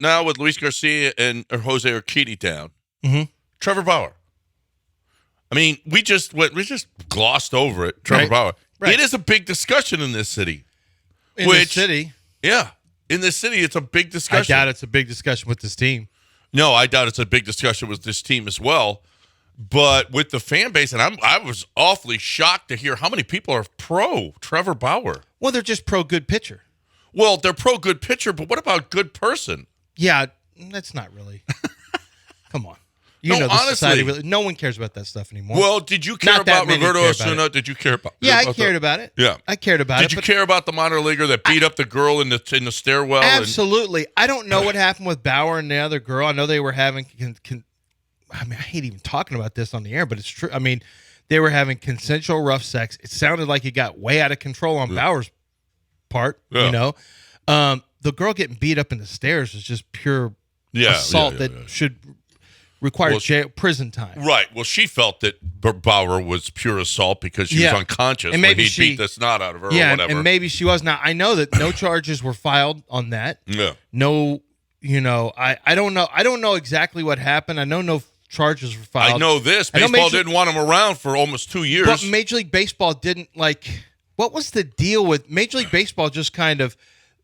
now with Luis Garcia and Jose Urquidy down, Trevor Bauer. I mean, we just glossed over it. Trevor Bauer. Right. It is a big discussion in this city. In this city? Yeah. In this city, it's a big discussion. I doubt it's a big discussion with this team. No, I doubt it's a big discussion with this team as well. But with the fan base, and I was awfully shocked to hear how many people are pro Trevor Bauer. Well, they're just pro good pitcher. Well, they're pro good pitcher, but what about good person? Yeah, that's not really. Come on. Honestly, society really, no one cares about that stuff anymore. Well, did you care about Roberto Osuna? Did you care about? Yeah, I cared about it. Yeah, I cared about it. Did you care about the minor leaguer that beat up the girl in the stairwell? Absolutely. I don't know what happened with Bauer and the other girl. I know they were having. I hate even talking about this on the air, but it's true. I mean, they were having consensual rough sex. It sounded like it got way out of control on Bauer's part. Yeah. The girl getting beat up in the stairs is just pure assault that should require prison time. Right. Well, she felt that Bauer was pure assault because she was unconscious when he beat the snot out of her or whatever. And maybe she was. Now, I know that no charges were filed on that. Yeah. No, I don't know. I don't know exactly what happened. I know no charges were filed. I know this. Baseball didn't want him around for almost 2 years. But Major League Baseball didn't what was the deal with Major League Baseball? Just kind of,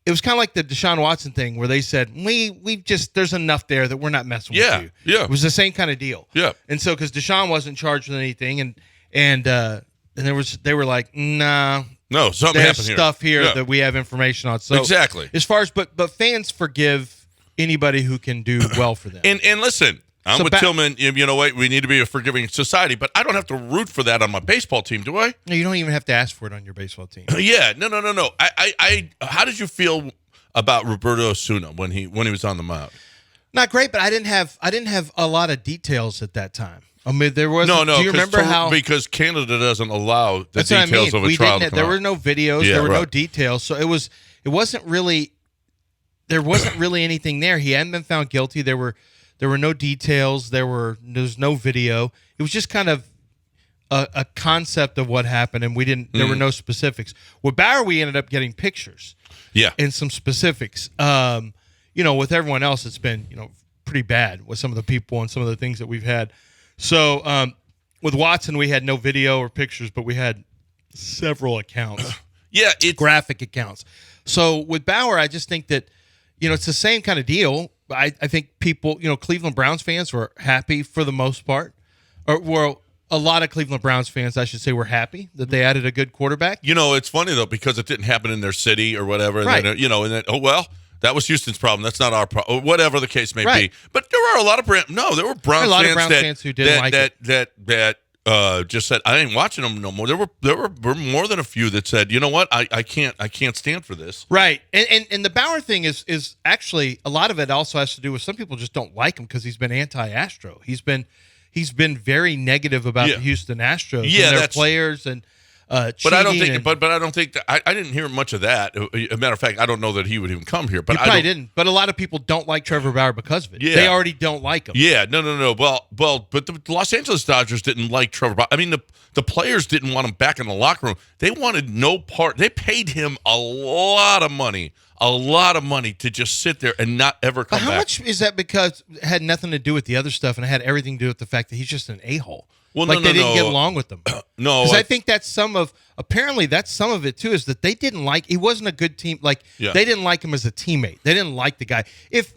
it was kind of like the Deshaun Watson thing where they said, we just, there's enough there that we're not messing with you. Yeah. It was the same kind of deal. Yeah. And so, because Deshaun wasn't charged with anything and they were like, nah. No, something happened here. There's stuff here that we have information on. So exactly. As far as, but fans forgive anybody who can do well for them. And listen, I'm with Tillman. You know what? We need to be a forgiving society, but I don't have to root for that on my baseball team, do I? No, you don't even have to ask for it on your baseball team. Yeah, no. I how did you feel about Roberto Osuna when he was on the mound? Not great, but I didn't have a lot of details at that time. I mean, there was no. Do you remember how? Because Canada doesn't allow the details of a trial. There were no videos. There were no details, so it wasn't really. There wasn't really anything there. He hadn't been found guilty. There were no details. There's no video. It was just kind of a concept of what happened, and we didn't. There were no specifics. With Bauer, we ended up getting pictures. Yeah, and some specifics. With everyone else, it's been pretty bad with some of the people and some of the things that we've had. So with Watson, we had no video or pictures, but we had several accounts. It's graphic accounts. So with Bauer, I just think that it's the same kind of deal. I think people, Cleveland Browns fans were happy for the most part. A lot of Cleveland Browns fans, I should say, were happy that they added a good quarterback. It's funny, though, because it didn't happen in their city or whatever. Right. And then, that was Houston's problem. That's not our problem. Whatever the case may be. But there were a lot of Browns fans who didn't like it. That just said, I ain't watching them no more. There were more than a few that said, you know what, I can't stand for this. Right. And the Bauer thing is actually, a lot of it also has to do with some people just don't like him because he's been anti-Astro. He's been very negative about the Houston Astros and their players and but I don't think. But I don't think that I didn't hear much of that. As a matter of fact, I don't know that he would even come here. But he probably didn't. But a lot of people don't like Trevor Bauer because of it. Yeah. They already don't like him. Yeah, no. Well, but the Los Angeles Dodgers didn't like Trevor Bauer. I mean, the players didn't want him back in the locker room. They wanted no part. They paid him a lot of money to just sit there and not ever come back. How much is that? Because it had nothing to do with the other stuff, and it had everything to do with the fact that he's just an a-hole. Well, they didn't get along with them. No, because I think that's some of it too. Is that they didn't like. He wasn't a good team. They didn't like him as a teammate. They didn't like the guy. If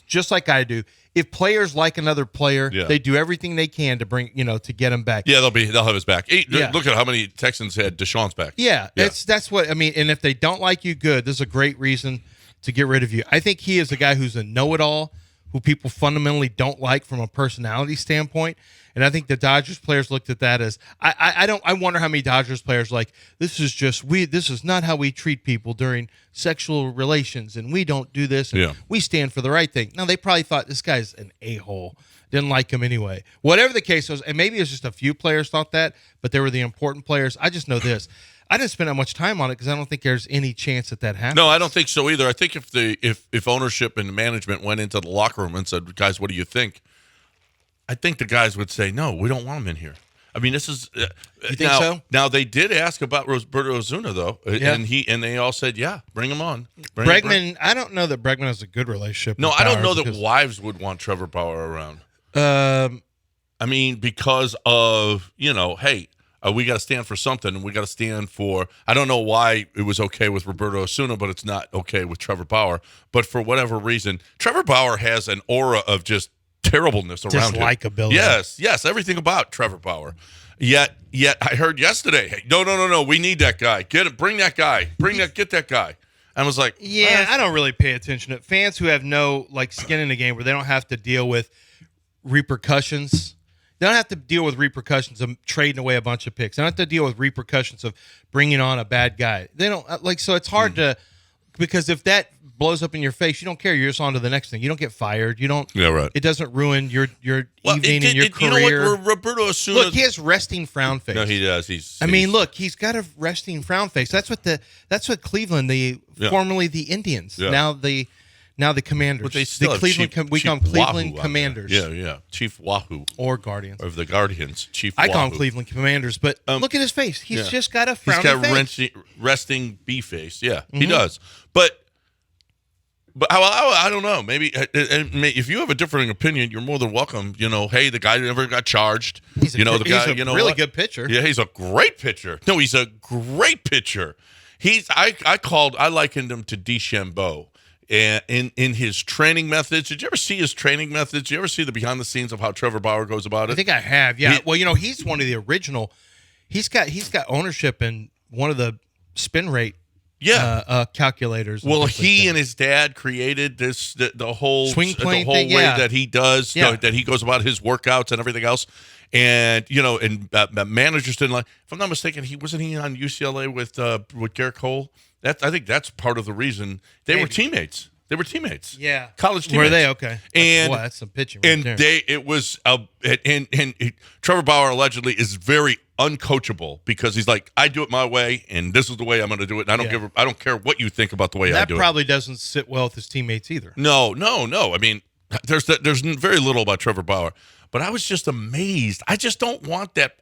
just like I do, if players like another player, they do everything they can to bring to get him back. Yeah, they'll have his back. Look at how many Texans had Deshaun's back. Yeah, that's what I mean. And if they don't like you, good. This is a great reason to get rid of you. I think he is a guy who's a know-it-all, who people fundamentally don't like from a personality standpoint. And I think the Dodgers players looked at that as I wonder how many Dodgers players this is not how we treat people during sexual relations, and we don't do this, and we stand for the right thing. No, they probably thought this guy's an a-hole. Didn't like him anyway. Whatever the case was, and maybe it was just a few players thought that, but they were the important players. I just know this. I didn't spend that much time on it because I don't think there's any chance that happens. No, I don't think so either. I think if ownership and management went into the locker room and said, guys, what do you think? I think the guys would say, no, we don't want him in here. I mean, this is You think so? Now they did ask about Roberto Osuna though, Yeah. and they all said, yeah, bring him on. Bregman, I don't know that Bregman has a good relationship. No, with I don't Bauer know that because, wives would want Trevor Bauer around. Um, I mean, because of, hey, we got to stand for something, and we got to stand for. I don't know why it was okay with Roberto Osuna, but it's not okay with Trevor Bauer. But for whatever reason, Trevor Bauer has an aura of just terribleness around him. Dislikability. Yes, everything about Trevor Bauer. Yet I heard yesterday, hey, no, we need that guy. Get it, bring that guy, get that guy. And I was like, yeah, I don't really pay attention to fans who have no skin in the game where they don't have to deal with repercussions. They don't have to deal with repercussions of trading away a bunch of picks. They don't have to deal with repercussions of bringing on a bad guy. They don't so it's hard to, because if that blows up in your face, you don't care. You're just on to the next thing. You don't get fired. You don't. Yeah, right. It doesn't ruin your evening and your career. You know what? Roberto Osuna. Look, he has resting frown face. No, he does. Look, he's got a resting frown face. That's what Cleveland, formerly the Indians, now the Commanders. But they still have we call them Cleveland Wahoo Commanders. Yeah. Chief Wahoo. Or Guardians. Of the Guardians. Chief I Wahoo. call them Cleveland Commanders, but look at his face. He's just got a frowny face. He's got resting bee face. Yeah, he does. But I don't know. Maybe if you have a differing opinion, you're more than welcome. Hey, the guy never got charged. He's a really good pitcher. Yeah, he's a great pitcher. No, he's a great pitcher. I likened him to DeChambeau. And in his training methods, did you ever see his training methods? Did you ever see the behind the scenes of how Trevor Bauer goes about it? I think I have. Yeah. He's one of the original. He's got ownership in one of the spin rate calculators. Well, he and his dad created the whole swing plane the whole thing, way that he does that he goes about his workouts and everything else. And managers didn't like. If I'm not mistaken, wasn't he on UCLA with Garrett Cole? I think that's part of the reason they were teammates. They were teammates. Yeah, college teammates. Were they? Okay. And that's some pitching. Right there. Trevor Bauer allegedly is very uncoachable because he's like, I do it my way, and this is the way I'm going to do it. And I don't care what you think about the way I do it. That probably doesn't sit well with his teammates either. No. I mean, there's very little about Trevor Bauer, but I was just amazed. I just don't want that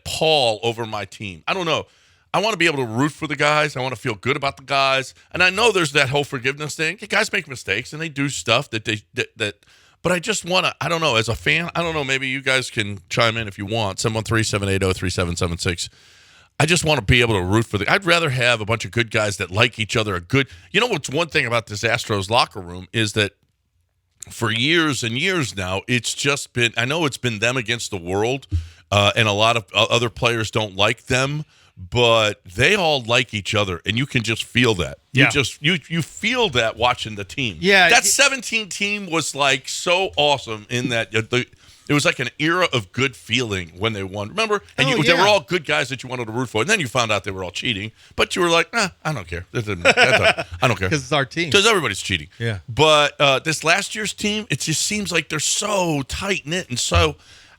pall over my team. I don't know. I want to be able to root for the guys. I want to feel good about the guys. And I know there's that whole forgiveness thing. Guys make mistakes and they do stuff that but I just want to, I don't know, as a fan, I don't know, maybe you guys can chime in if you want. 713-780-3776. I just want to be able to root for I'd rather have a bunch of good guys that like each other. What's one thing about this Astros locker room is that for years and years now, it's just been, I know it's been them against the world, and a lot of other players don't like them, but they all like each other, and you can just feel that. Yeah. You feel that watching the team. Yeah, that 17 team was like so awesome in that it was like an era of good feeling when they won. Remember? And they were all good guys that you wanted to root for, and then you found out they were all cheating, but you were like, I don't care. I don't care because it's our team. Because everybody's cheating. Yeah. But this last year's team, it just seems like they're so tight knit, and so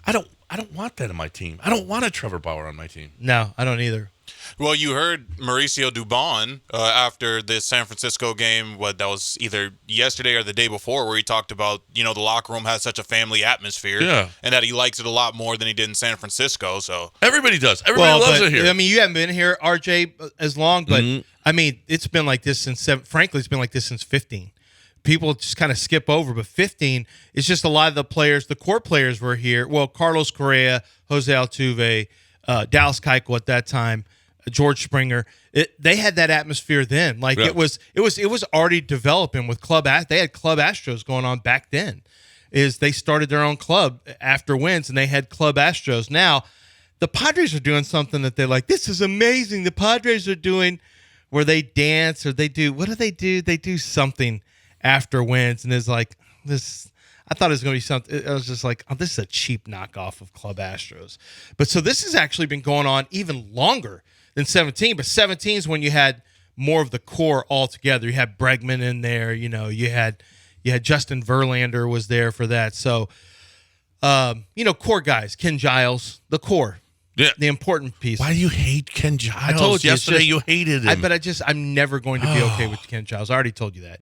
I don't want that in my team. I don't want a Trevor Bauer on my team. No, I don't either. Well, you heard Mauricio Dubon after the San Francisco game, that was either yesterday or the day before, where he talked about, the locker room has such a family atmosphere, and that he likes it a lot more than he did in San Francisco. So everybody does. Everybody loves it here. I mean, you haven't been here, RJ, as long, but I mean, it's been like this since frankly, it's been like this since 15. People just kind of skip over, but 15 is just a lot of the players, the core players were here. Well, Carlos Correa, Jose Altuve, Dallas Keuchel at that time, George Springer. They had that atmosphere then. It was already developing with they had Club Astros going on back then. They started their own club after wins, and they had Club Astros. Now, the Padres are doing something that they're like, this is amazing. The Padres are doing where they dance or they do, what do? They do something after wins, and it's like this. I thought it was going to be something. I was just like, oh, this is a cheap knockoff of Club Astros. But so this has actually been going on even longer than 17. But 17 is when you had more of the core all together. You had Bregman in there. You had Justin Verlander was there for that. So, core guys, Ken Giles, the core. Yeah. The important piece. Why do you hate Ken Giles? I told you yesterday you hated him. I'm never going to be okay with Ken Giles. I already told you that.